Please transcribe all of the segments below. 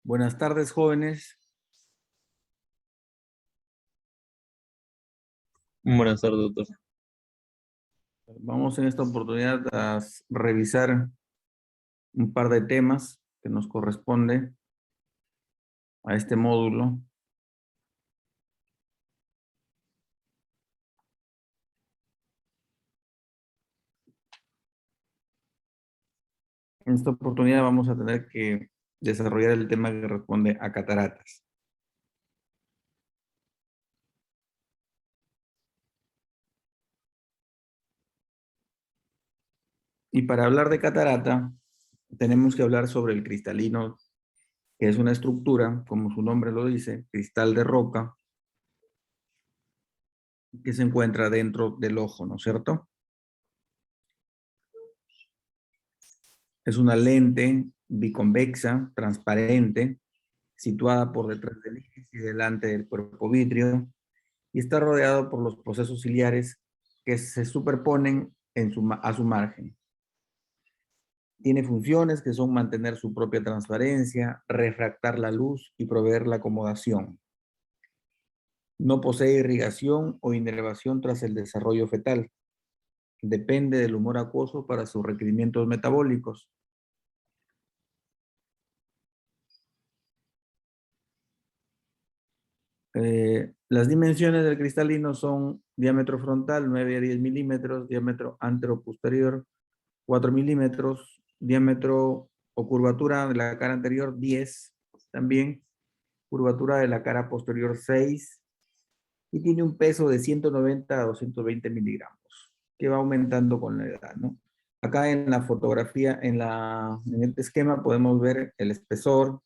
Buenas tardes, jóvenes. Buenas tardes, doctor. Vamos en esta oportunidad a revisar un par de temas que nos corresponde a este módulo. En esta oportunidad vamos a tener que desarrollar el tema que responde a cataratas. Y para hablar de catarata, tenemos que hablar sobre el cristalino, que es una estructura, como su nombre lo dice, cristal de roca, que se encuentra dentro del ojo, ¿no es cierto? Es una lente biconvexa, transparente, situada por detrás del iris y delante del cuerpo vítreo, y está rodeado por los procesos ciliares que se superponen a su margen. Tiene funciones que son mantener su propia transparencia, refractar la luz y proveer la acomodación. No posee irrigación o inervación tras el desarrollo fetal. Depende del humor acuoso para sus requerimientos metabólicos. Las dimensiones del cristalino son diámetro frontal 9 a 10 milímetros, diámetro antero-posterior 4 milímetros, diámetro o curvatura de la cara anterior 10 también, curvatura de la cara posterior 6 y tiene un peso de 190 a 220 miligramos, que va aumentando con la edad, ¿no? Acá en la fotografía, en este esquema podemos ver el espesor,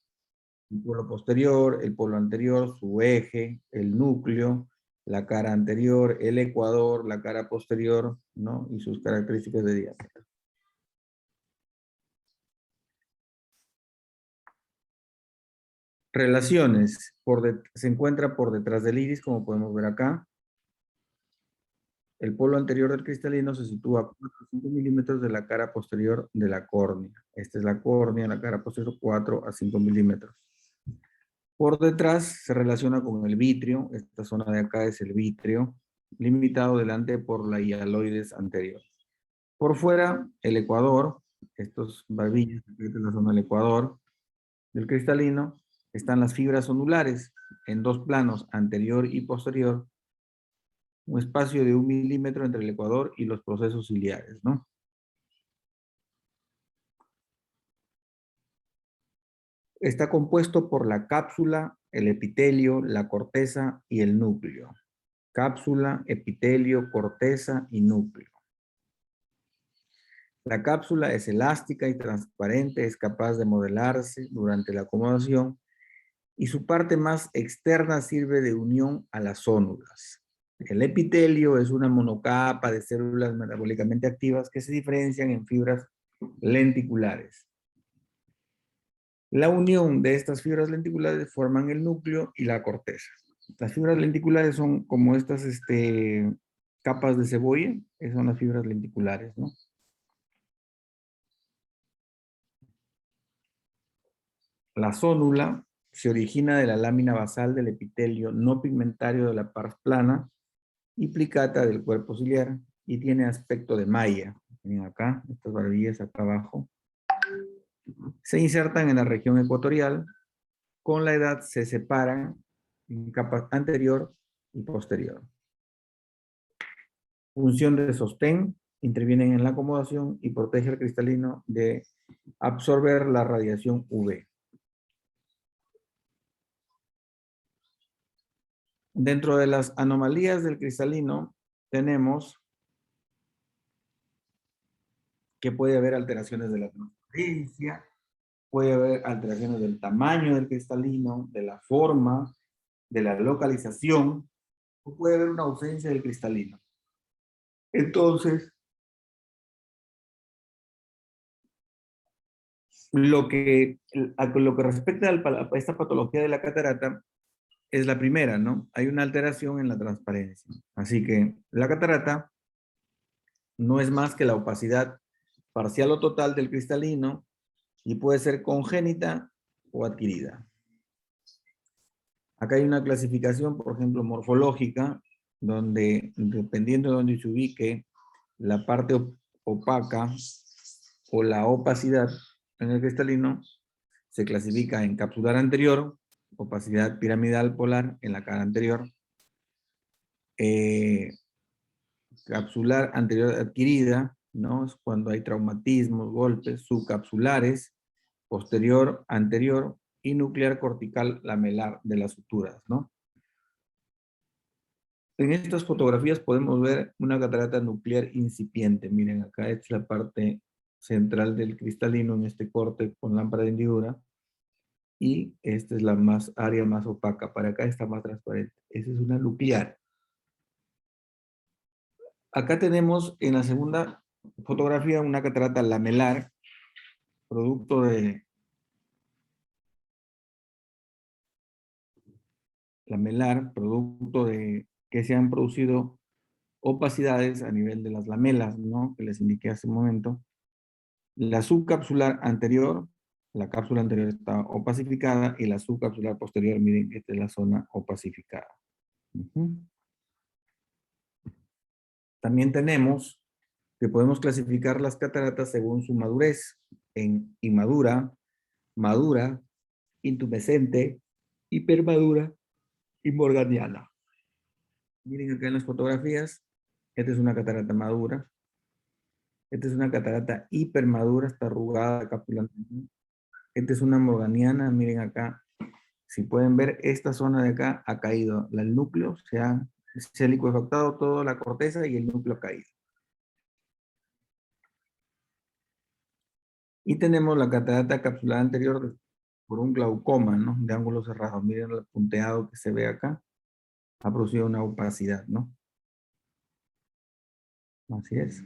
el polo posterior, el polo anterior, su eje, el núcleo, la cara anterior, el ecuador, la cara posterior, ¿no? Y sus características de diámetro. Relaciones. Se encuentra por detrás del iris, como podemos ver acá. El polo anterior del cristalino se sitúa a 4 a 5 milímetros de la cara posterior de la córnea. Esta es la córnea, la cara posterior 4 a 5 milímetros. Por detrás se relaciona con el vitrio. Esta zona de acá es el vitrio, limitado delante por la hialoides anterior. Por fuera, el ecuador. Estos barbillos, esta es la zona del ecuador del cristalino. Están las fibras onulares en dos planos, anterior y posterior, un espacio de 1 milímetro entre el ecuador y los procesos ciliares, ¿no? Está compuesto por la cápsula, el epitelio, la corteza y el núcleo. Cápsula, epitelio, corteza y núcleo. La cápsula es elástica y transparente, es capaz de modelarse durante la acomodación y su parte más externa sirve de unión a las zónulas. El epitelio es una monocapa de células metabólicamente activas que se diferencian en fibras lenticulares. La unión de estas fibras lenticulares forman el núcleo y la corteza. Las fibras lenticulares son como estas capas de cebolla, esas son las fibras lenticulares, ¿no? La zónula se origina de la lámina basal del epitelio no pigmentario de la pars plana y plicata del cuerpo ciliar y tiene aspecto de malla. Miren acá, estas barbillas acá abajo. Se insertan en la región ecuatorial. Con la edad se separan en capas anterior y posterior. Función de sostén, intervienen en la acomodación y protege al cristalino de absorber la radiación UV. Dentro de las anomalías del cristalino tenemos que puede haber alteraciones de la transparencia, puede haber alteraciones del tamaño del cristalino, de la forma, de la localización, o puede haber una ausencia del cristalino. Entonces, lo que respecta a esta patología de la catarata es la primera, ¿no? Hay una alteración en la transparencia. Así que la catarata no es más que la opacidad parcial o total del cristalino y puede ser congénita o adquirida. Acá hay una clasificación, por ejemplo, morfológica, donde dependiendo de donde se ubique la parte opaca o la opacidad en el cristalino, se clasifica en capsular anterior, opacidad piramidal polar en la cara anterior, eh, capsular anterior adquirida, ¿no? Es cuando hay traumatismos, golpes, subcapsulares, posterior, anterior y nuclear cortical lamelar de las suturas, ¿no? En estas fotografías podemos ver una catarata nuclear incipiente. Miren, acá es la parte central del cristalino en este corte con lámpara de hendidura. Y esta es la área más opaca. Para acá está más transparente. Esa es una nuclear. Acá tenemos en la segunda fotografía una catarata lamelar, producto de que se han producido opacidades a nivel de las lamelas, ¿no? Que les indiqué hace un momento. La subcapsular anterior, la cápsula anterior está opacificada y la subcapsular posterior, miren, esta es la zona opacificada. También tenemos que podemos clasificar las cataratas según su madurez, en inmadura, madura, intumescente, hipermadura y morganiana. Miren acá en las fotografías, esta es una catarata madura, esta es una catarata hipermadura, está arrugada la cápsula anterior. Esta es una morganiana, miren acá, si pueden ver, esta zona de acá ha caído, el núcleo se ha liquefactado toda la corteza y el núcleo ha caído. Y tenemos la catarata capsular anterior por un glaucoma, ¿no? De ángulos cerrados. Miren el punteado que se ve acá. Ha producido una opacidad, ¿no? Así es.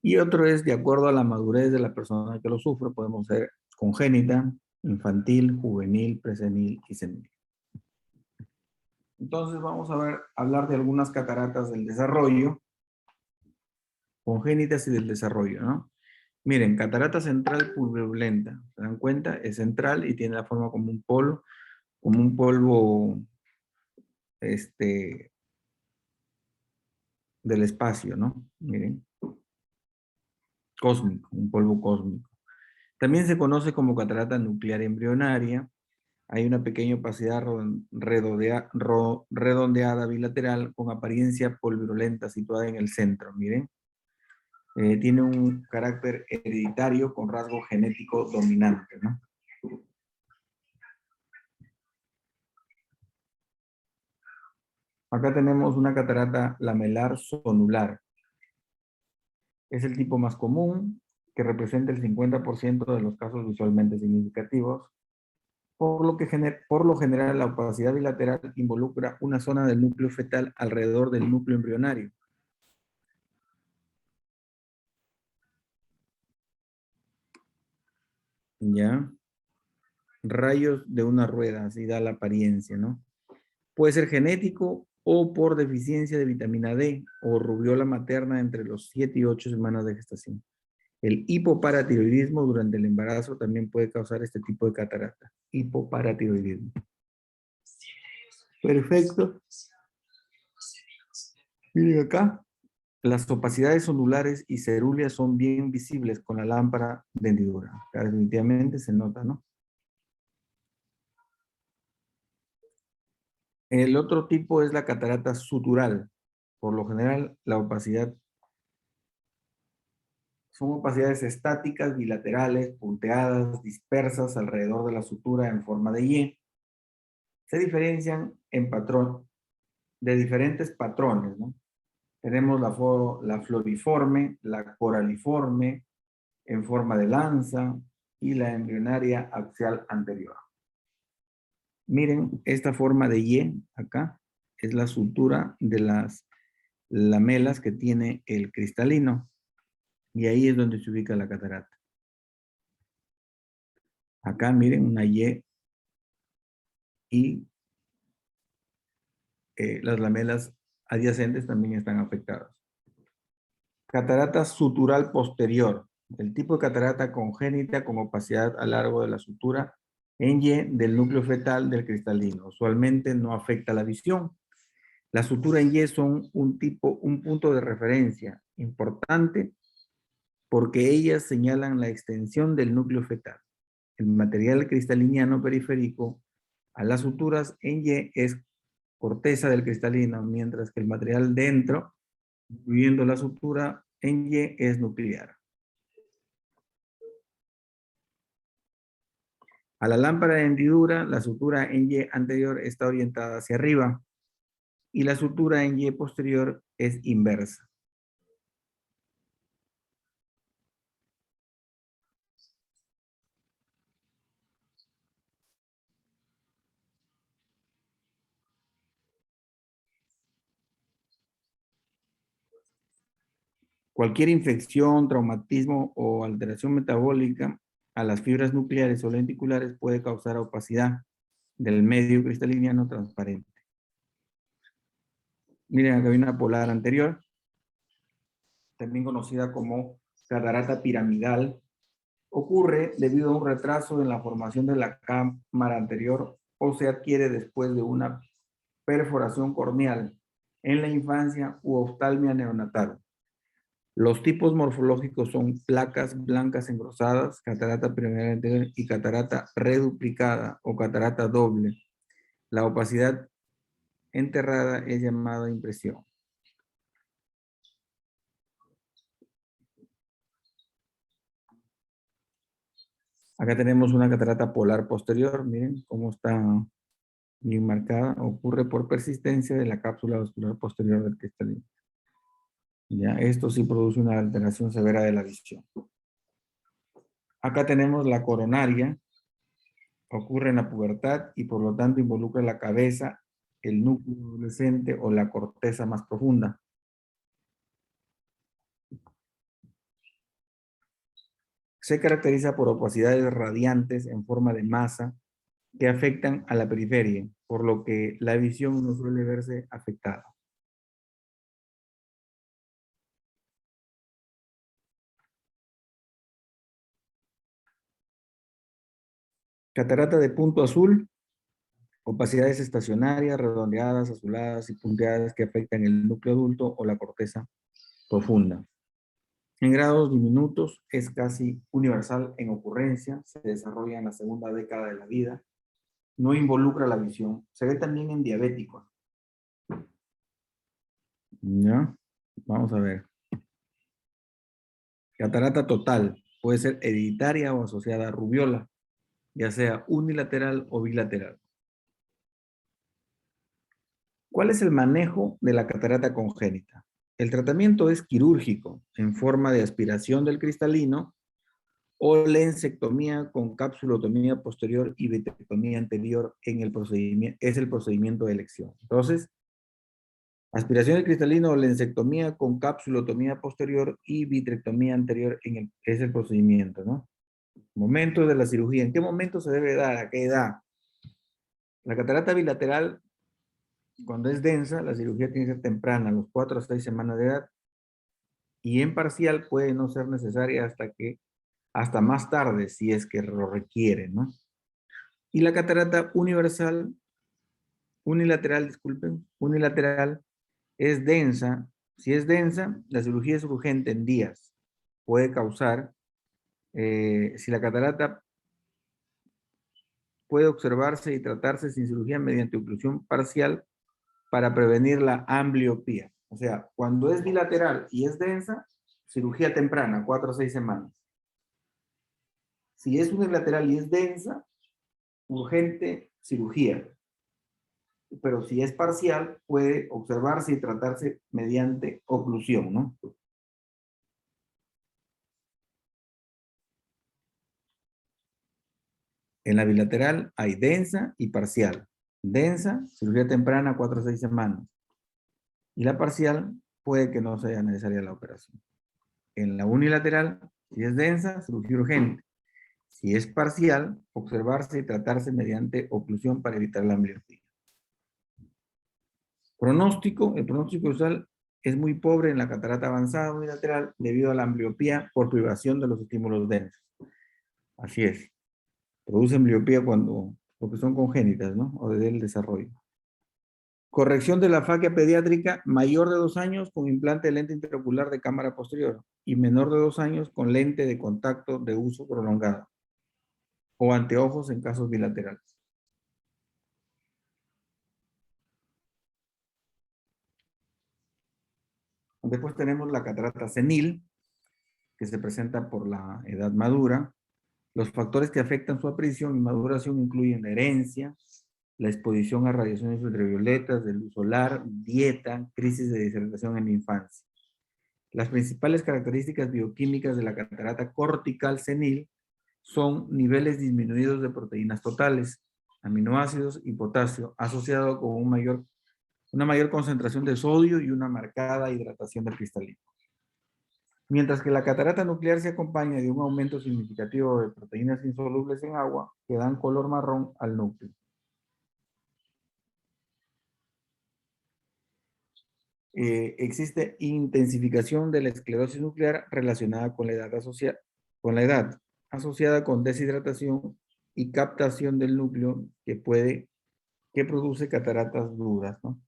Y otro es, de acuerdo a la madurez de la persona que lo sufre, podemos ser congénita, infantil, juvenil, presenil y senil. Entonces vamos a hablar de algunas cataratas del desarrollo, congénitas y del desarrollo, ¿no? Miren, catarata central pulverulenta. ¿Se dan cuenta? Es central y tiene la forma como un polvo, del espacio, ¿no? Miren, cósmico, un polvo cósmico. También se conoce como catarata nuclear embrionaria. Hay una pequeña opacidad redondeada bilateral con apariencia polvirulenta situada en el centro, miren. Tiene un carácter hereditario con rasgo genético dominante, ¿no? Acá tenemos una catarata lamelar sonular. Es el tipo más común, que representa el 50% de los casos visualmente significativos, por lo general la opacidad bilateral involucra una zona del núcleo fetal alrededor del núcleo embrionario. ¿Ya? Rayos de una rueda, así da la apariencia, ¿no? Puede ser genético o por deficiencia de vitamina D o rubiola materna entre los 7 y 8 semanas de gestación. El hipoparatiroidismo durante el embarazo también puede causar este tipo de catarata. Hipoparatiroidismo. Perfecto. Miren acá. Las opacidades onulares y cerúleas son bien visibles con la lámpara de hendidura. Acá definitivamente se nota, ¿no? El otro tipo es la catarata sutural. Por lo general, la opacidad son opacidades estáticas, bilaterales, punteadas, dispersas alrededor de la sutura en forma de Y. Se diferencian en patrón, de diferentes patrones, ¿no? Tenemos la floriforme, la coraliforme, en forma de lanza y la embrionaria axial anterior. Miren, esta forma de Y acá es la sutura de las lamelas que tiene el cristalino y ahí es donde se ubica la catarata. Acá miren una y las lamelas adyacentes también están afectadas. Catarata sutural posterior. El tipo de catarata congénita con opacidad a lo largo de la sutura en Y del núcleo fetal del cristalino. Usualmente no afecta la visión. La sutura en Y son un punto de referencia importante porque ellas señalan la extensión del núcleo fetal. El material cristaliniano periférico a las suturas en Y es corteza del cristalino, mientras que el material dentro, incluyendo la sutura en Y, es nuclear. A la lámpara de hendidura, la sutura en Y anterior está orientada hacia arriba y la sutura en Y posterior es inversa. Cualquier infección, traumatismo o alteración metabólica a las fibras nucleares o lenticulares puede causar opacidad del medio cristaliniano transparente. Miren, acá hay una polar anterior, también conocida como catarata piramidal. Ocurre debido a un retraso en la formación de la cámara anterior o se adquiere después de una perforación corneal en la infancia u oftalmia neonatal. Los tipos morfológicos son placas blancas engrosadas, catarata piramidal anterior y catarata reduplicada o catarata doble. La opacidad enterrada es llamada impresión. Acá tenemos una catarata polar posterior, miren cómo está bien marcada. Ocurre por persistencia de la cápsula vascular posterior del cristalino. Ya, esto sí produce una alteración severa de la visión. Acá tenemos la coronaria, ocurre en la pubertad y por lo tanto involucra la cabeza, el núcleo adolescente o la corteza más profunda. Se caracteriza por opacidades radiantes en forma de masa que afectan a la periferia, por lo que la visión no suele verse afectada. Catarata de punto azul, opacidades estacionarias, redondeadas, azuladas y punteadas que afectan el núcleo adulto o la corteza profunda. En grados diminutos es casi universal en ocurrencia, se desarrolla en la segunda década de la vida, no involucra la visión, se ve también en diabéticos. ¿Ya? Vamos a ver. Catarata total puede ser hereditaria o asociada a rubiola, ya sea unilateral o bilateral. ¿Cuál es el manejo de la catarata congénita? El tratamiento es quirúrgico, en forma de aspiración del cristalino o lensectomía con capsulotomía posterior y vitrectomía anterior en el procedimiento, es el procedimiento de elección. Entonces, aspiración del cristalino o lensectomía con capsulotomía posterior y vitrectomía anterior es el procedimiento, ¿no? Momento de la cirugía. ¿En qué momento se debe dar? ¿A qué edad? La catarata bilateral, cuando es densa, la cirugía tiene que ser temprana, a los 4 a 6 semanas de edad, y en parcial puede no ser necesaria hasta más tarde, si es que lo requiere, ¿no? Y la catarata unilateral, disculpen, unilateral, es densa. Si es densa, la cirugía es urgente en días. Puede causar, si la catarata puede observarse y tratarse sin cirugía mediante oclusión parcial para prevenir la ambliopía. O sea, cuando es bilateral y es densa, cirugía temprana, 4 a 6 semanas. Si es unilateral y es densa, urgente cirugía. Pero si es parcial, puede observarse y tratarse mediante oclusión, ¿no? En la bilateral hay densa y parcial. Densa, cirugía temprana, 4 a 6 semanas. Y la parcial puede que no sea necesaria la operación. En la unilateral, si es densa, cirugía urgente. Si es parcial, observarse y tratarse mediante oclusión para evitar la ambliopía. Pronóstico, el pronóstico usual es muy pobre en la catarata avanzada unilateral debido a la ambliopía por privación de los estímulos densos. Así es. Producen ambliopía porque son congénitas, ¿no? O desde el desarrollo. Corrección de la faquia pediátrica mayor de 2 años con implante de lente intraocular de cámara posterior y menor de 2 años con lente de contacto de uso prolongado o anteojos en casos bilaterales. Después tenemos la catarata senil, que se presenta por la edad madura. Los factores que afectan su aparición y maduración incluyen la herencia, la exposición a radiaciones ultravioletas, de luz solar, dieta, crisis de deshidratación en la infancia. Las principales características bioquímicas de la catarata cortical senil son niveles disminuidos de proteínas totales, aminoácidos y potasio, asociado con una mayor concentración de sodio y una marcada hidratación del cristalino. Mientras que la catarata nuclear se acompaña de un aumento significativo de proteínas insolubles en agua que dan color marrón al núcleo. Existe intensificación de la esclerosis nuclear relacionada con la edad asociada con deshidratación y captación del núcleo que produce cataratas duras, ¿no?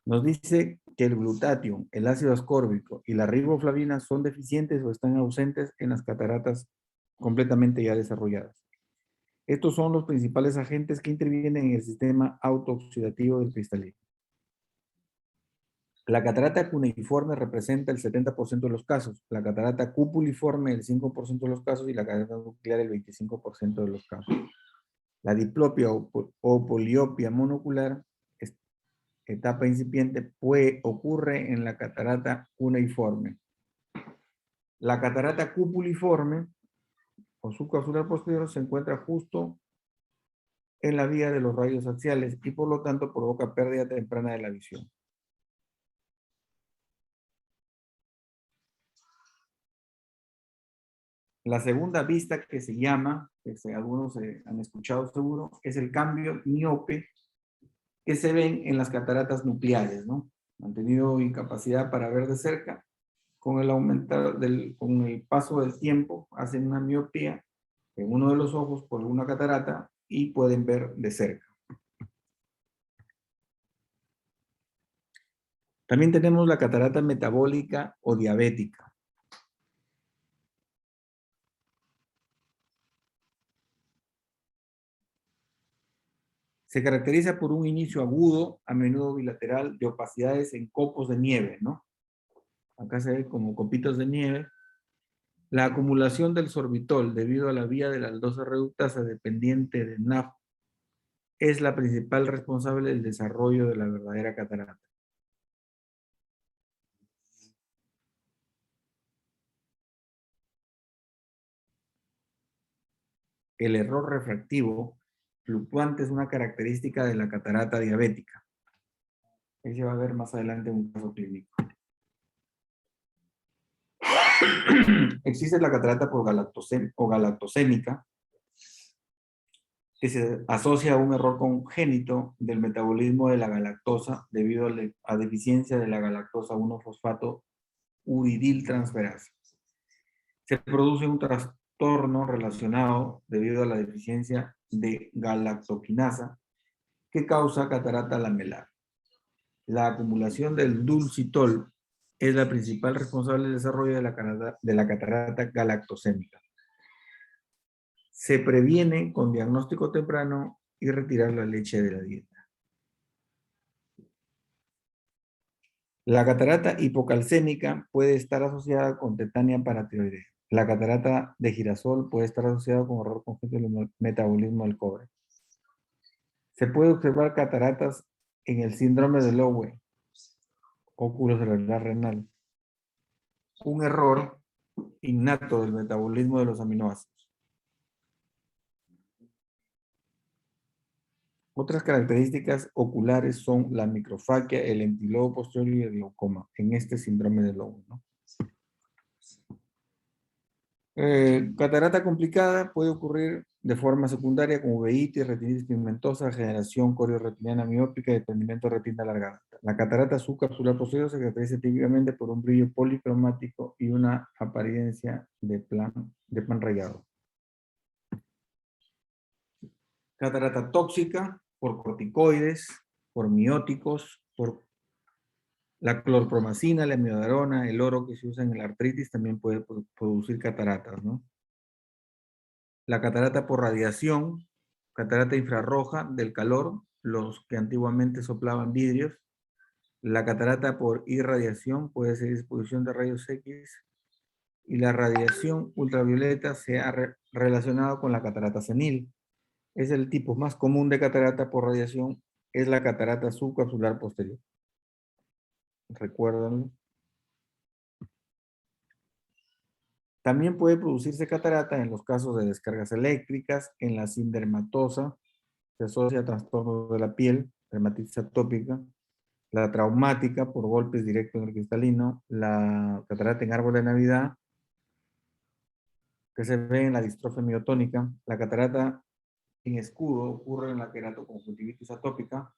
Nos dice que el glutatión, el ácido ascórbico y la riboflavina son deficientes o están ausentes en las cataratas completamente ya desarrolladas. Estos son los principales agentes que intervienen en el sistema autooxidativo del cristalino. La catarata cuneiforme representa el 70% de los casos, la catarata cupuliforme el 5% de los casos y la catarata nuclear el 25% de los casos. La diplopia o poliopia monocular, etapa incipiente, ocurre en la catarata cuneiforme. La catarata cupuliforme o subcapsular posterior se encuentra justo en la vía de los rayos axiales y por lo tanto provoca pérdida temprana de la visión. La segunda vista que se llama, algunos han escuchado seguro, es el cambio miope que se ven en las cataratas nucleares, ¿no? Han tenido incapacidad para ver de cerca, con con el paso del tiempo, hacen una miopía en uno de los ojos por una catarata y pueden ver de cerca. También tenemos la catarata metabólica o diabética. Se caracteriza por un inicio agudo, a menudo bilateral, de opacidades en copos de nieve, ¿no? Acá se ve como copitos de nieve. La acumulación del sorbitol debido a la vía de la aldosa reductasa dependiente de NAF es la principal responsable del desarrollo de la verdadera catarata. El error refractivo fluctuante es una característica de la catarata diabética. Ahí se va a ver más adelante en un caso clínico. Existe la catarata por galactosémica, que se asocia a un error congénito del metabolismo de la galactosa debido a deficiencia de la galactosa 1-fosfato uridil transferasa. Se produce un trastorno relacionado debido a la deficiencia de galactoquinasa que causa catarata lamelar. La acumulación del dulcitol es la principal responsable del desarrollo de la catarata galactosémica. Se previene con diagnóstico temprano y retirar la leche de la dieta. La catarata hipocalcémica puede estar asociada con tetania paratiroidea. La catarata de girasol puede estar asociada con error congénito del metabolismo del cobre. Se puede observar cataratas en el síndrome de Lowe, óculo cerebral renal. Un error innato del metabolismo de los aminoácidos. Otras características oculares son la microfaquia, el lentilobo posterior y el glaucoma en este síndrome de Lowe, ¿no? Catarata complicada puede ocurrir de forma secundaria con uveitis, retinitis pigmentosa, generación corioretiniana miópica y desprendimiento de retina alargada. La catarata subcapsular posterior se caracteriza típicamente por un brillo policromático y una apariencia de pan rayado. Catarata tóxica por corticoides, por mióticos, por la clorpromacina, la amiodarona, el oro que se usa en la artritis también puede producir cataratas, ¿no? La catarata por radiación, catarata infrarroja del calor, los que antiguamente soplaban vidrios. La catarata por irradiación puede ser exposición de rayos X. Y la radiación ultravioleta se ha relacionado con la catarata senil. Es el tipo más común de catarata por radiación, es la catarata subcapsular posterior. Recuérdenlo. También puede producirse catarata en los casos de descargas eléctricas, en la sindermatosa, se asocia a trastornos de la piel, dermatitis atópica, la traumática por golpes directos en el cristalino, la catarata en árbol de Navidad, que se ve en la distrofia miotónica, la catarata en escudo ocurre en la queratoconjuntivitis atópica,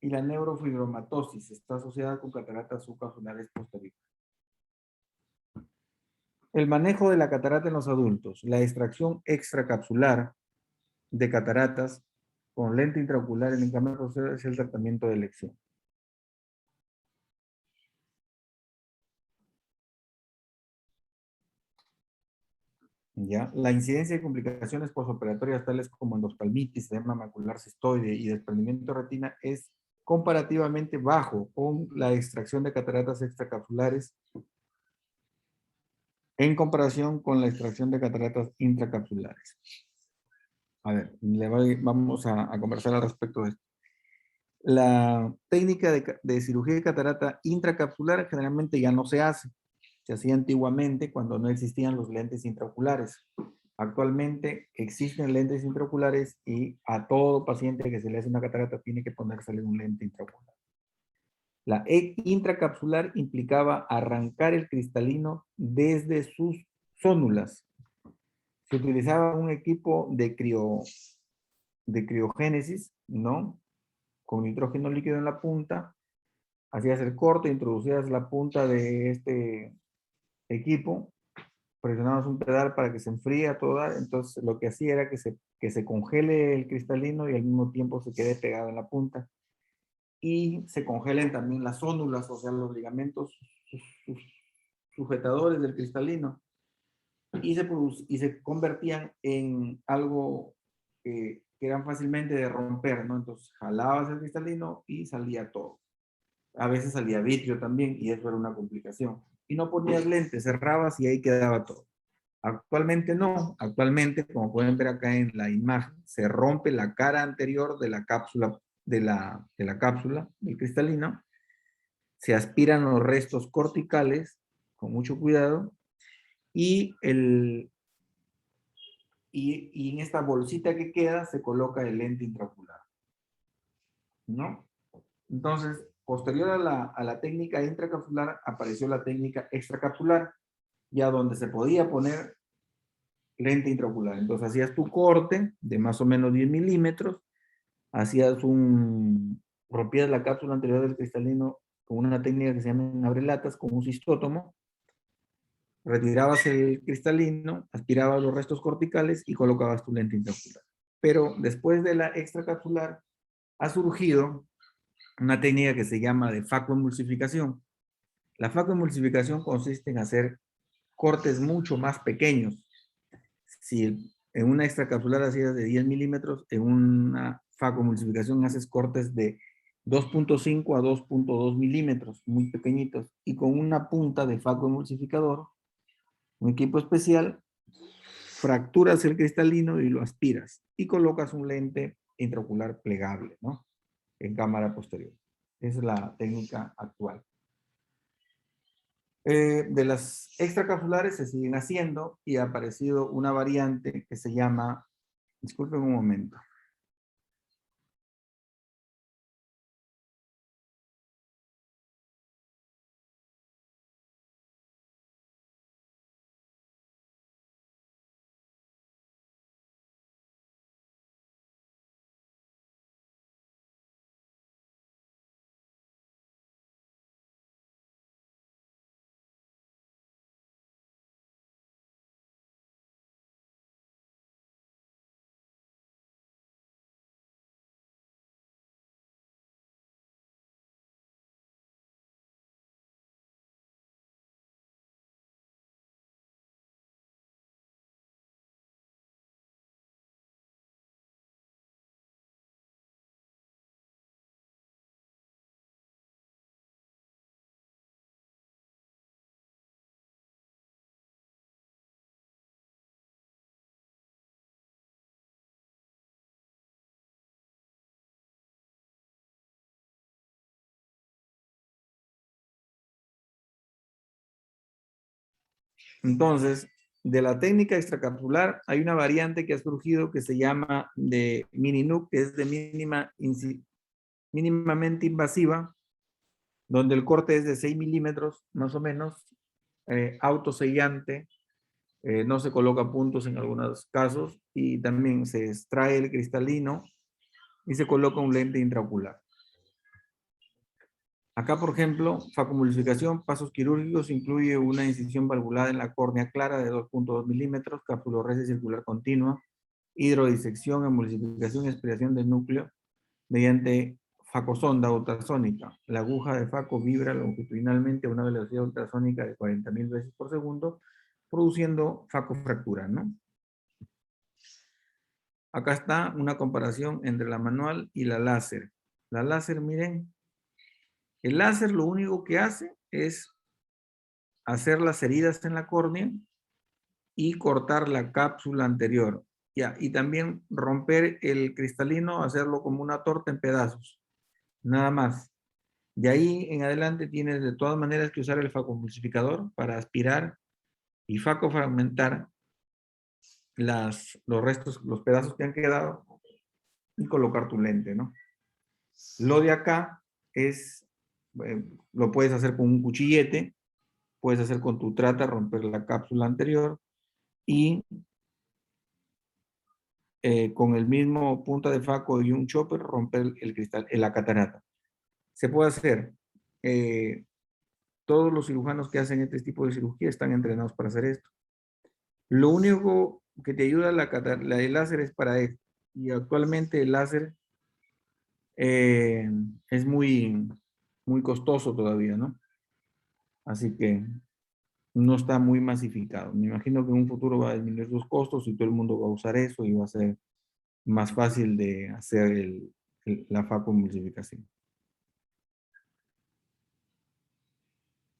y la neurofibromatosis está asociada con cataratas subcapsulares posteriores. El manejo de la catarata en los adultos, la extracción extracapsular de cataratas con lente intraocular en encama posterior es el tratamiento de elección. ¿Ya? La incidencia de complicaciones posoperatorias tales como endoftalmitis, edema macular cistoide y desprendimiento de retina es comparativamente bajo con la extracción de cataratas extracapsulares en comparación con la extracción de cataratas intracapsulares. A ver, vamos a conversar al respecto de esto. La técnica de cirugía de catarata intracapsular generalmente ya no se hace. Se hacía antiguamente cuando no existían los lentes intraoculares. Actualmente existen lentes intraoculares y a todo paciente que se le hace una catarata tiene que ponérsele un lente intraocular. La intracapsular implicaba arrancar el cristalino desde sus zónulas. Se utilizaba un equipo de criogénesis, ¿no? Con nitrógeno líquido en la punta. Hacías el corte, introducías la punta de este equipo, presionabas un pedal para que se enfríe a toda, entonces lo que hacía era que se congele el cristalino y al mismo tiempo se quede pegado en la punta. Y se congelen también las zónulas, o sea, los ligamentos sujetadores del cristalino. Y se convertían en algo que eran fácilmente de romper, ¿no? Entonces jalabas el cristalino y salía todo. A veces salía vitrio también y eso era una complicación. Y no ponías lentes, cerrabas y ahí quedaba todo. Actualmente no, actualmente, como pueden ver acá en la imagen, se rompe la cara anterior de la cápsula, de la cápsula del cristalino, se aspiran los restos corticales con mucho cuidado y, y en esta bolsita que queda se coloca el lente intraocular, ¿no? Entonces, posterior a la técnica intracapsular apareció la técnica extracapsular, ya donde se podía poner lente intraocular. Entonces hacías tu corte de más o menos 10 milímetros, rompías la cápsula anterior del cristalino con una técnica que se llama abrelatas, con un cistótomo, retirabas el cristalino, aspirabas los restos corticales y colocabas tu lente intraocular. Pero después de la extracapsular ha surgido una técnica que se llama de facoemulsificación. La facoemulsificación consiste en hacer cortes mucho más pequeños. Si en una extracapsular hacías de 10 milímetros, en una facoemulsificación haces cortes de 2.5 a 2.2 milímetros, muy pequeñitos, y con una punta de facoemulsificador, un equipo especial, fracturas el cristalino y lo aspiras, y colocas un lente intraocular plegable, ¿no? En cámara posterior. Esa es la técnica actual. De las extracapsulares se siguen haciendo y ha aparecido una variante que se llama Disculpen un momento. Entonces, de la técnica extracapsular hay una variante que ha surgido que se llama de mini-NUC, que es de mínimamente invasiva, donde el corte es de 6 milímetros, más o menos, autosellante, no se coloca puntos en algunos casos, y también se extrae el cristalino y se coloca un lente intraocular. Acá, por ejemplo, facomulsificación, pasos quirúrgicos, incluye una incisión valvulada en la córnea clara de 2.2 milímetros, capsuloresis circular continua, hidrodisección, emulsificación y aspiración del núcleo mediante facosonda ultrasónica. La aguja de faco vibra longitudinalmente a una velocidad ultrasónica de 40.000 veces por segundo, produciendo facofractura, ¿no? Acá está una comparación entre la manual y la láser. La láser, miren, el láser lo único que hace es hacer las heridas en la córnea y cortar la cápsula anterior. Ya, y también romper el cristalino, hacerlo como una torta en pedazos. Nada más. De ahí en adelante tienes de todas maneras que usar el facomulsificador para aspirar y facofragmentar los restos, los pedazos que han quedado y colocar tu lente, ¿no? Lo de acá es, lo puedes hacer con un cuchillete, puedes hacer con tu trata, romper la cápsula anterior y con el mismo punta de faco y un chopper romper el cristal, la catarata. Se puede hacer. Todos los cirujanos que hacen este tipo de cirugía están entrenados para hacer esto. Lo único que te ayuda la de láser es para esto. Y actualmente el láser es muy costoso todavía, ¿no? Así que no está muy masificado. Me imagino que en un futuro va a disminuir sus costos y todo el mundo va a usar eso y va a ser más fácil de hacer la facomulsificación.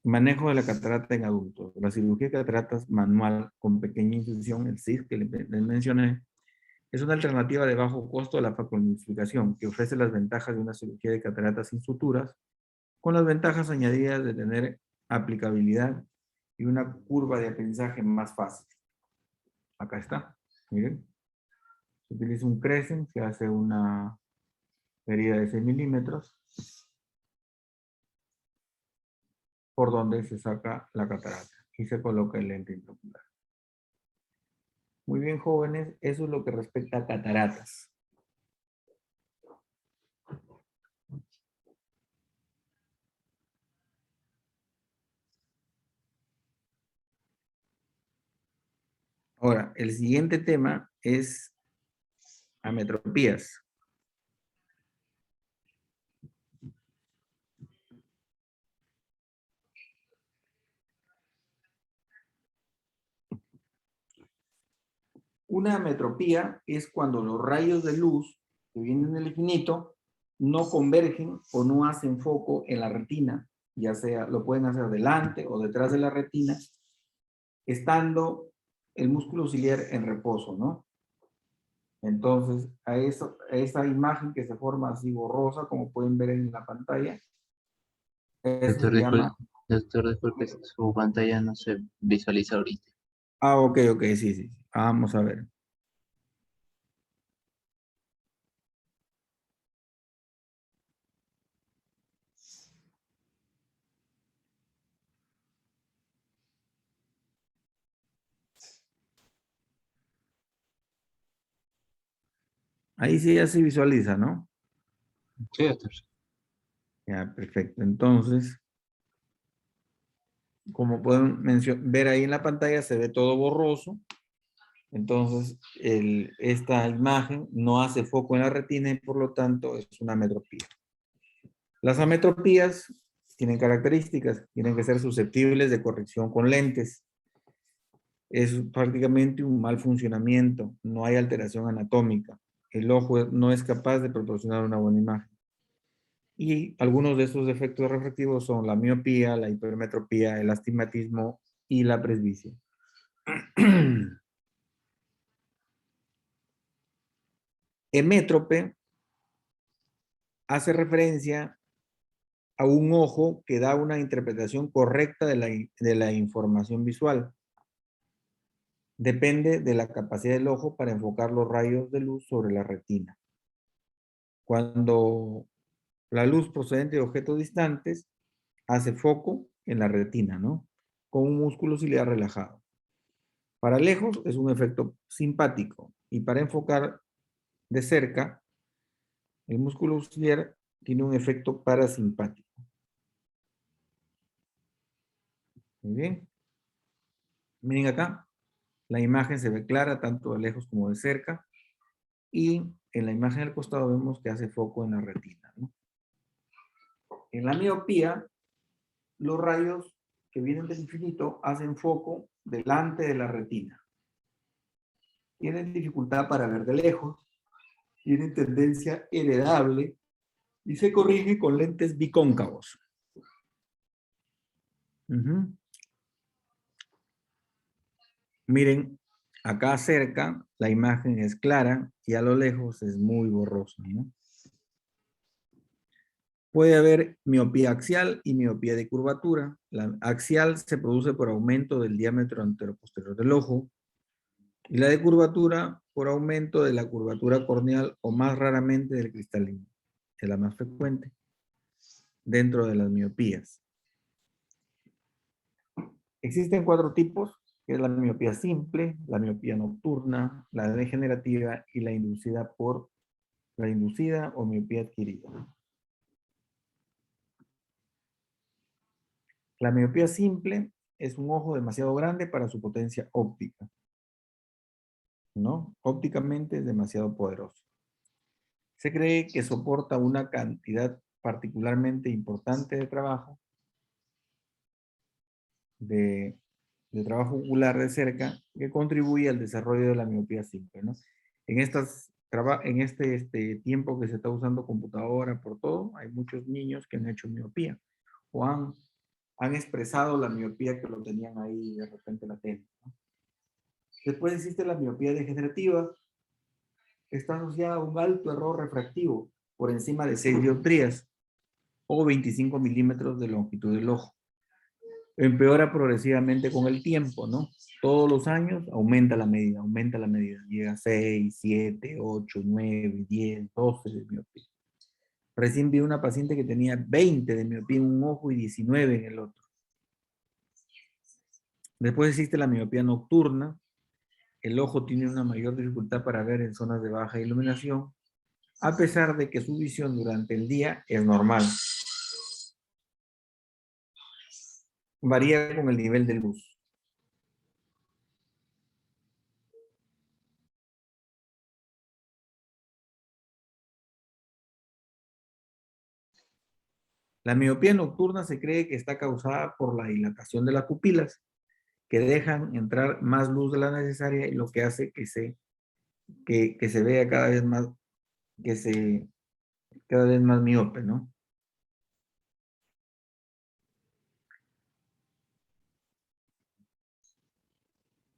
Manejo de la catarata en adultos. La cirugía de cataratas manual con pequeña incisión, el CIS que les mencioné, es una alternativa de bajo costo a la facomulsificación que ofrece las ventajas de una cirugía de cataratas sin suturas, con las ventajas añadidas de tener aplicabilidad y una curva de aprendizaje más fácil. Acá está, miren. Se utiliza un Crescent, se hace una herida de 6 milímetros, por donde se saca la catarata y se coloca el lente intraocular. Muy bien, jóvenes, eso es lo que respecta a cataratas. Ahora, el siguiente tema es ametropías. Una ametropía es cuando los rayos de luz que vienen del infinito no convergen o no hacen foco en la retina, ya sea lo pueden hacer delante o detrás de la retina, estando el músculo ciliar en reposo, ¿no? Entonces, a esa imagen que se forma así borrosa, como pueden ver en la pantalla, eso Doctor, se llama... doctor, disculpe, su pantalla no se visualiza ahorita. Ah, ok, ok, sí, sí. Vamos a ver. Ahí sí ya se visualiza, ¿no? Sí, doctor. Ya, perfecto. Entonces, como pueden ver ahí en la pantalla, se ve todo borroso. Entonces, esta imagen no hace foco en la retina y por lo tanto es una ametropía. Las ametropías tienen características, tienen que ser susceptibles de corrección con lentes. Es prácticamente un mal funcionamiento, no hay alteración anatómica. El ojo no es capaz de proporcionar una buena imagen. Y algunos de estos defectos refractivos son la miopía, la hipermetropía, el astigmatismo y la presbicia. Hemétrope hace referencia a un ojo que da una interpretación correcta de la información visual. Depende de la capacidad del ojo para enfocar los rayos de luz sobre la retina. Cuando la luz procedente de objetos distantes hace foco en la retina, ¿no? Con un músculo ciliar relajado. Para lejos es un efecto simpático y para enfocar de cerca, el músculo ciliar tiene un efecto parasimpático. Muy bien. Miren acá, la imagen se ve clara tanto de lejos como de cerca y en la imagen del costado vemos que hace foco en la retina, ¿no? En la miopía, los rayos que vienen del infinito hacen foco delante de la retina. Tienen dificultad para ver de lejos, tienen tendencia heredable y se corrige con lentes bicóncavos. Miren, acá cerca la imagen es clara y a lo lejos es muy borrosa, ¿no? Puede haber miopía axial y miopía de curvatura. La axial se produce por aumento del diámetro anteroposterior del ojo y la de curvatura por aumento de la curvatura corneal o más raramente del cristalino. Es la más frecuente dentro de las miopías. Existen 4 tipos, que es la miopía simple, la miopía nocturna, la degenerativa y la inducida o miopía adquirida. La miopía simple es un ojo demasiado grande para su potencia óptica, ¿no? Ópticamente es demasiado poderoso. Se cree que soporta una cantidad particularmente importante de trabajo, de trabajo ocular de cerca, que contribuye al desarrollo de la miopía simple, ¿no? En este tiempo que se está usando computadora por todo, hay muchos niños que han hecho miopía o han expresado la miopía que lo tenían ahí de repente latente, ¿no? Después existe la miopía degenerativa, que está asociada a un alto error refractivo por encima de 6 dioptrías o 25 milímetros de longitud del ojo. Empeora progresivamente con el tiempo, ¿no? Todos los años aumenta la medida. Llega a 6, 7, 8, 9, 10, 12 de miopía. Recién vi una paciente que tenía 20 de miopía en un ojo y 19 en el otro. Después existe la miopía nocturna. El ojo tiene una mayor dificultad para ver en zonas de baja iluminación, a pesar de que su visión durante el día es normal. Varía con el nivel de luz. La miopía nocturna se cree que está causada por la dilatación de las pupilas, que dejan entrar más luz de la necesaria y lo que hace que se vea cada vez más, cada vez más miope, ¿no?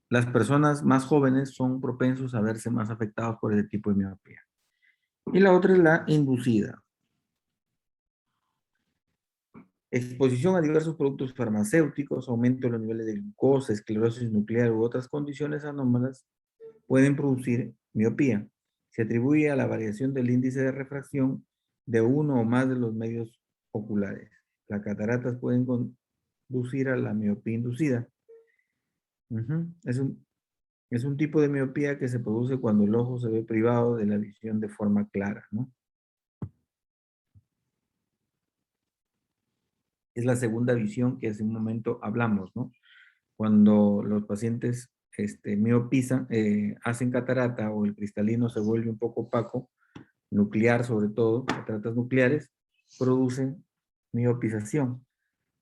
Las personas más jóvenes son propensos a verse más afectados por ese tipo de miopía. Y la otra es la inducida. Exposición a diversos productos farmacéuticos, aumento de los niveles de glucosa, esclerosis nuclear u otras condiciones anómalas pueden producir miopía. Se atribuye a la variación del índice de refracción de uno o más de los medios oculares. Las cataratas pueden conducir a la miopía inducida. Es un tipo de miopía que se produce cuando el ojo se ve privado de la visión de forma clara, ¿no? Es la segunda visión que hace un momento hablamos, ¿no? Cuando los pacientes miopizan, hacen catarata o el cristalino se vuelve un poco opaco, nuclear sobre todo, cataratas nucleares, producen miopización.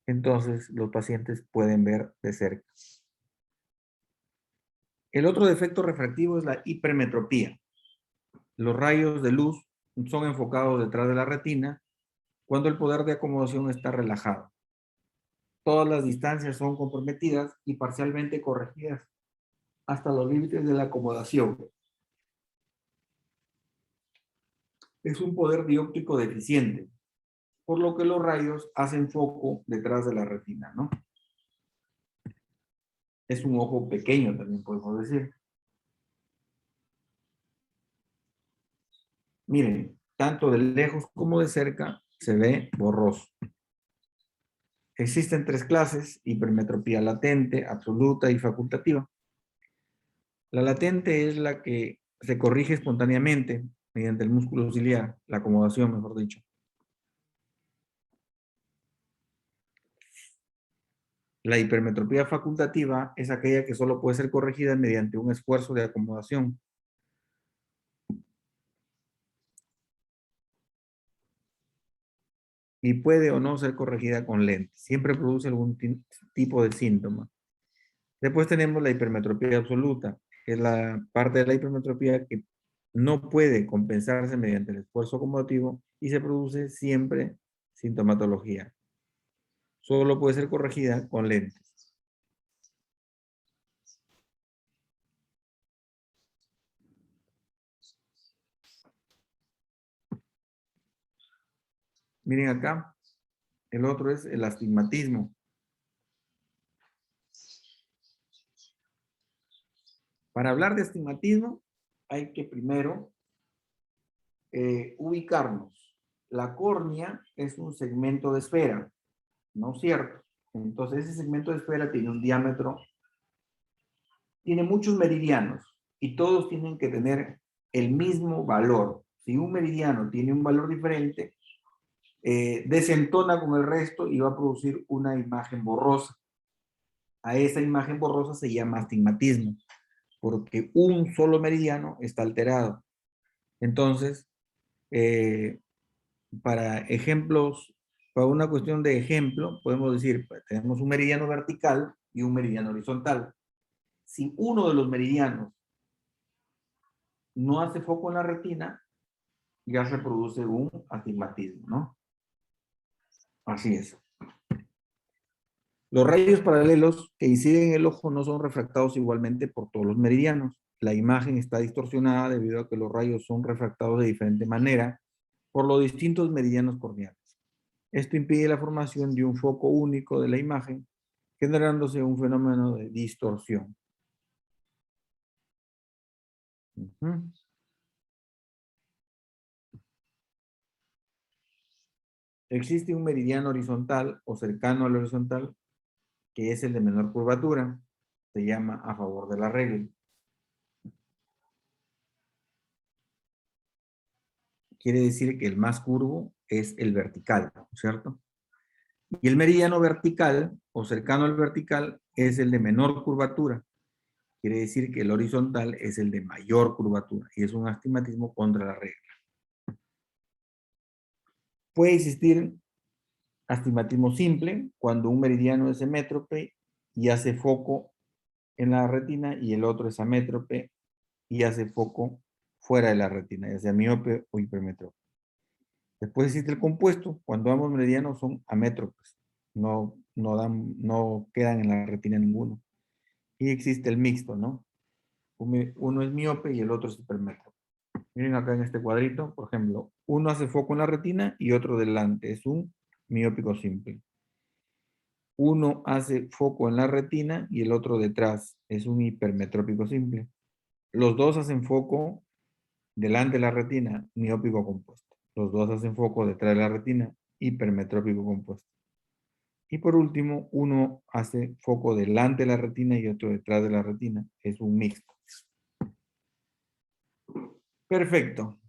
Entonces los pacientes pueden ver de cerca. El otro defecto refractivo es la hipermetropía. Los rayos de luz son enfocados detrás de la retina cuando el poder de acomodación está relajado. Todas las distancias son comprometidas y parcialmente corregidas hasta los límites de la acomodación. Es un poder dióptrico deficiente, por lo que los rayos hacen foco detrás de la retina, ¿no? Es un ojo pequeño, también podemos decir. Miren, tanto de lejos como de cerca se ve borroso. Existen tres clases: hipermetropía latente, absoluta y facultativa. La latente es la que se corrige espontáneamente mediante el músculo ciliar, la acomodación, mejor dicho. La hipermetropía facultativa es aquella que solo puede ser corregida mediante un esfuerzo de acomodación. Y puede o no ser corregida con lentes. Siempre produce algún tipo de síntoma. Después tenemos la hipermetropía absoluta, que es la parte de la hipermetropía que no puede compensarse mediante el esfuerzo acomodativo y se produce siempre sintomatología. Solo puede ser corregida con lentes. Miren acá, el otro es el astigmatismo. Para hablar de astigmatismo hay que primero ubicarnos. La córnea es un segmento de esfera, ¿no es cierto? Entonces ese segmento de esfera tiene un diámetro, tiene muchos meridianos y todos tienen que tener el mismo valor. Si un meridiano tiene un valor diferente, desentona con el resto y va a producir una imagen borrosa. A esa imagen borrosa se llama astigmatismo, porque un solo meridiano está alterado. Entonces, para ejemplos, para una cuestión de ejemplo, podemos decir, pues, tenemos un meridiano vertical y un meridiano horizontal. Si uno de los meridianos no hace foco en la retina, ya se produce un astigmatismo, ¿no? Así es. Los rayos paralelos que inciden en el ojo no son refractados igualmente por todos los meridianos. La imagen está distorsionada debido a que los rayos son refractados de diferente manera por los distintos meridianos corneales. Esto impide la formación de un foco único de la imagen, generándose un fenómeno de distorsión. Existe un meridiano horizontal o cercano al horizontal, que es el de menor curvatura. Se llama a favor de la regla. Quiere decir que el más curvo es el vertical, ¿cierto? Y el meridiano vertical o cercano al vertical es el de menor curvatura. Quiere decir que el horizontal es el de mayor curvatura y es un astigmatismo contra la regla. Puede existir astigmatismo simple cuando un meridiano es hemétrope y hace foco en la retina y el otro es amétrope y hace foco fuera de la retina, ya sea miope o hipermétrope. Después existe el compuesto, cuando ambos meridianos son amétropes, no quedan en la retina ninguno. Y existe el mixto, ¿no? Uno es miope y el otro es hipermétrope. Miren acá en este cuadrito, por ejemplo, uno hace foco en la retina y otro delante, es un miópico simple. Uno hace foco en la retina y el otro detrás, es un hipermetrópico simple. Los dos hacen foco delante de la retina, miópico compuesto. Los dos hacen foco detrás de la retina, hipermetrópico compuesto. Y por último, uno hace foco delante de la retina y otro detrás de la retina. Es un mixto. Perfecto.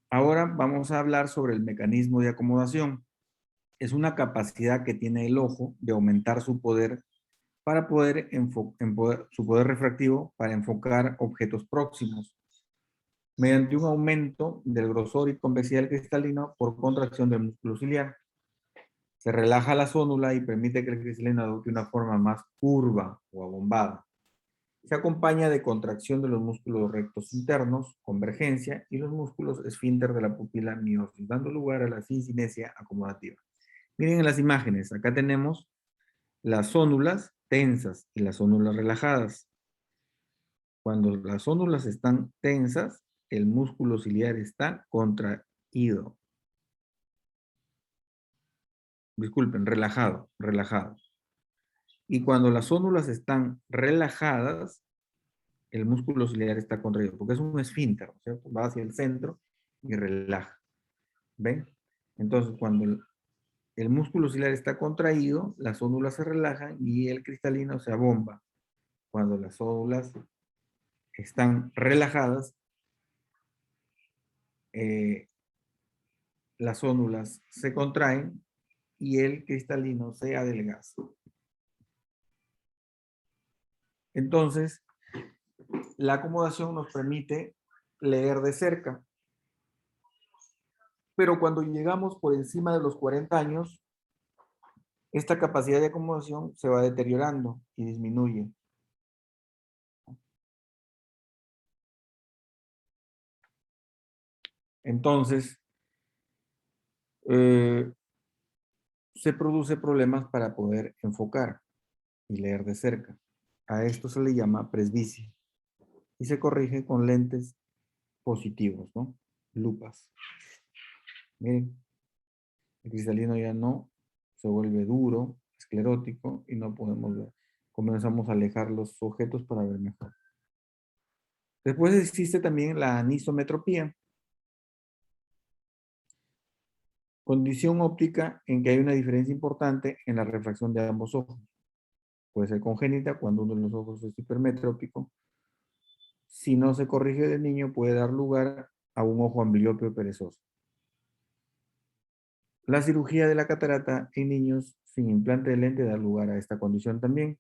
Ahora vamos a hablar sobre el mecanismo de acomodación. Es una capacidad que tiene el ojo de aumentar su poder para su poder refractivo para enfocar objetos próximos mediante un aumento del grosor y convexidad del cristalino por contracción del músculo ciliar. Se relaja la zónula y permite que el cristalino adopte una forma más curva o abombada. Se acompaña de contracción de los músculos rectos internos, convergencia, y los músculos esfínter de la pupila miosis, dando lugar a la sincinesia acomodativa. Miren en las imágenes, acá tenemos las zónulas tensas y las zónulas relajadas. Cuando las zónulas están tensas, el músculo ciliar está contraído. Disculpen, relajado, relajado. Y cuando las zónulas están relajadas, el músculo ciliar está contraído, porque es un esfínter, ¿cierto? Va hacia el centro y relaja. ¿Ven? Entonces, cuando el músculo ciliar está contraído, las zónulas se relajan y el cristalino se abomba. Cuando las zónulas están relajadas, las zónulas se contraen y el cristalino se adelgaza. Entonces, la acomodación nos permite leer de cerca. Pero cuando llegamos por encima de los 40 años, esta capacidad de acomodación se va deteriorando y disminuye. Entonces, se produce problemas para poder enfocar y leer de cerca. A esto se le llama presbicia y se corrige con lentes positivos, ¿no? Lupas. Miren, el cristalino ya no se vuelve duro, esclerótico y no podemos ver. Comenzamos a alejar los objetos para ver mejor. Después existe también la anisometropía, condición óptica en que hay una diferencia importante en la refracción de ambos ojos. Puede ser congénita cuando uno de los ojos es hipermetrópico. Si no se corrige de niño, puede dar lugar a un ojo ambliopio perezoso. La cirugía de la catarata en niños sin implante de lente da lugar a esta condición también.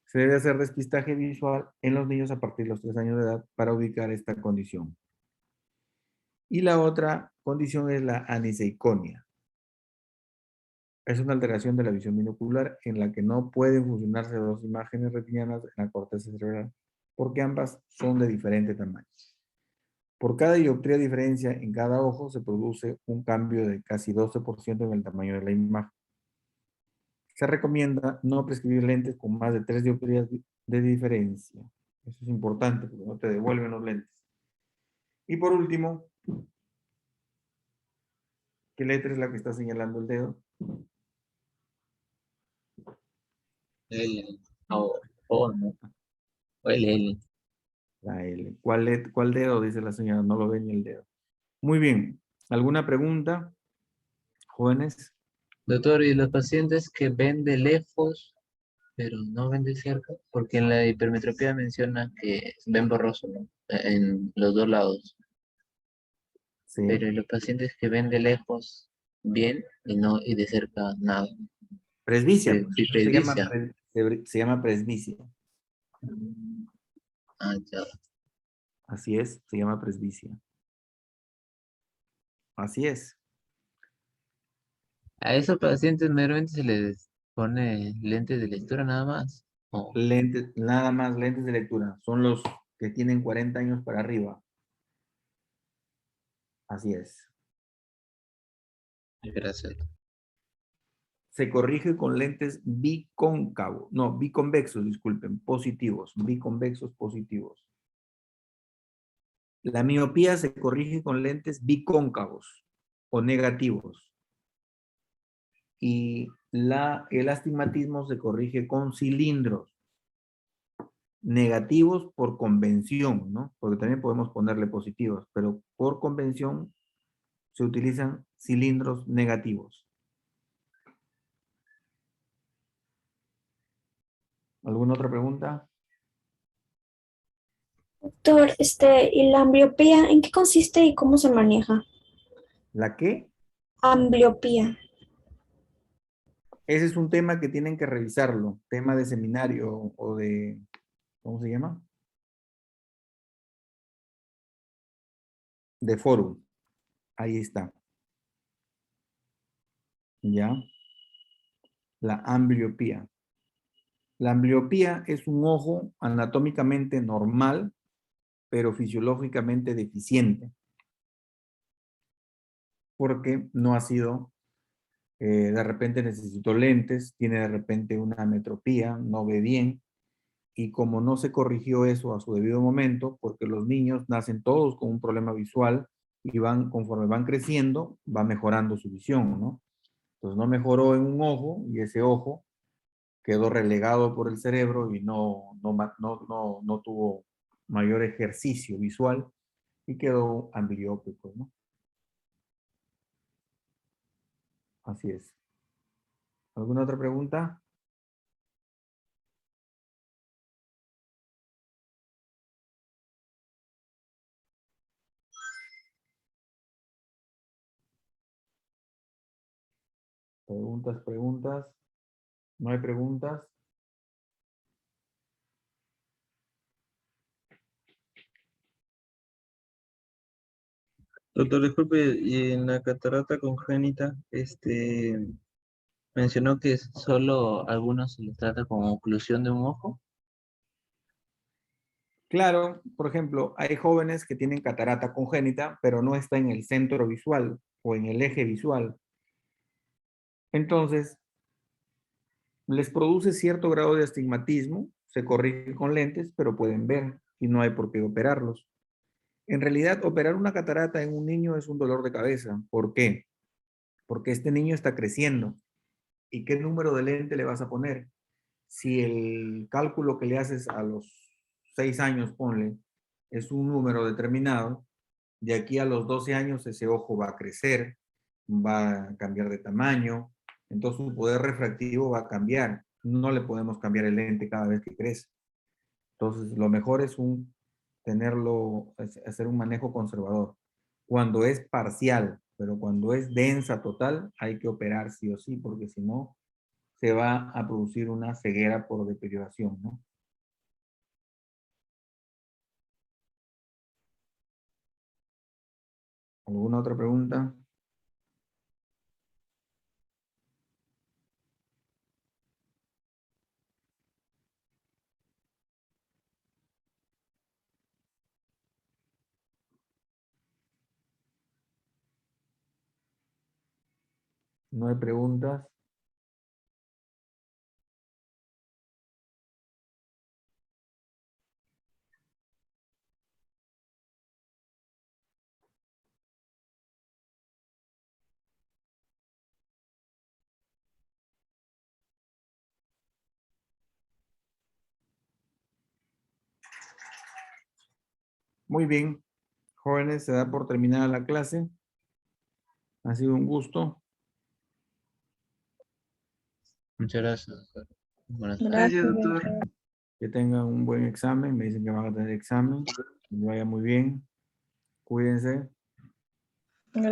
Se debe hacer despistaje visual en los niños a partir de los 3 años de edad para ubicar esta condición. Y la otra condición es la aniseiconia. Es una alteración de la visión binocular en la que no pueden funcionarse dos imágenes retinianas en la corteza cerebral porque ambas son de diferente tamaño. Por cada dioptría diferencia en cada ojo se produce un cambio de casi 12% en el tamaño de la imagen. Se recomienda no prescribir lentes con más de 3 dioptrías de diferencia. Eso es importante porque no te devuelven los lentes. Y por último, ¿qué letra es la que está señalando el dedo? L. O, ¿no? O L. La L. ¿Cuál dedo? Dice la señora, no lo ve ni el dedo. Muy bien. ¿Alguna pregunta, jóvenes? Doctor, ¿y los pacientes que ven de lejos, pero no ven de cerca? Porque en la hipermetropía menciona que ven borroso, ¿no? En los dos lados. Sí. Pero ¿y los pacientes que ven de lejos bien y no y de cerca nada? Presbicia, pues. Presbicia. Se llama presbicia. Ah, ya. Así es, se llama presbicia. Así es. A esos pacientes normalmente se les pone lentes de lectura nada más. Oh, Lentes, nada más lentes de lectura. Son los que tienen 40 años para arriba. Así es. gracias. Se corrige con lentes bicóncavos, no, biconvexos, disculpen, positivos, biconvexos positivos. La miopía se corrige con lentes bicóncavos o negativos. Y el astigmatismo se corrige con cilindros negativos por convención, ¿no? Porque también podemos ponerle positivos, pero por convención se utilizan cilindros negativos. ¿Alguna otra pregunta? Doctor, ¿y la ambliopía en qué consiste y cómo se maneja? ¿La qué? Ambliopía. Ese es un tema que tienen que revisarlo, tema de seminario o de, ¿cómo se llama? De fórum. Ahí está. ¿Ya? La ambliopía. La ambliopía es un ojo anatómicamente normal, pero fisiológicamente deficiente, porque no ha sido, de repente necesitó lentes, tiene de repente una ametropía, no ve bien, y como no se corrigió eso a su debido momento, porque los niños nacen todos con un problema visual y van, conforme van creciendo, va mejorando su visión, ¿no? Entonces no mejoró en un ojo y ese ojo quedó relegado por el cerebro y no tuvo mayor ejercicio visual y quedó ambliópico, ¿no? Así es. ¿Alguna otra pregunta? Preguntas, preguntas. ¿No hay preguntas? Doctor, disculpe, y en la catarata congénita, mencionó que solo a algunos se les trata con oclusión de un ojo. Claro, por ejemplo, hay jóvenes que tienen catarata congénita, pero no está en el centro visual o en el eje visual. Entonces, les produce cierto grado de astigmatismo, se corrige con lentes, pero pueden ver y no hay por qué operarlos. En realidad, operar una catarata en un niño es un dolor de cabeza. ¿Por qué? Porque este niño está creciendo. ¿Y qué número de lente le vas a poner? Si el cálculo que le haces a los 6 años, ponle, es un número determinado, de aquí a los 12 años ese ojo va a crecer, va a cambiar de tamaño, entonces su poder refractivo va a cambiar. No le podemos cambiar el lente cada vez que crece. Entonces, lo mejor es hacer un manejo conservador. Cuando es parcial, pero cuando es densa total, hay que operar sí o sí, porque si no, se va a producir una ceguera por deterioración, ¿no? ¿Alguna otra pregunta? ¿No hay preguntas? Muy bien, jóvenes, se da por terminada la clase. Ha sido un gusto. Muchas gracias, doctor. Buenas tardes. Gracias, doctor. Que tengan un buen examen. Me dicen que van a tener examen. Que vaya muy bien. Cuídense. Gracias.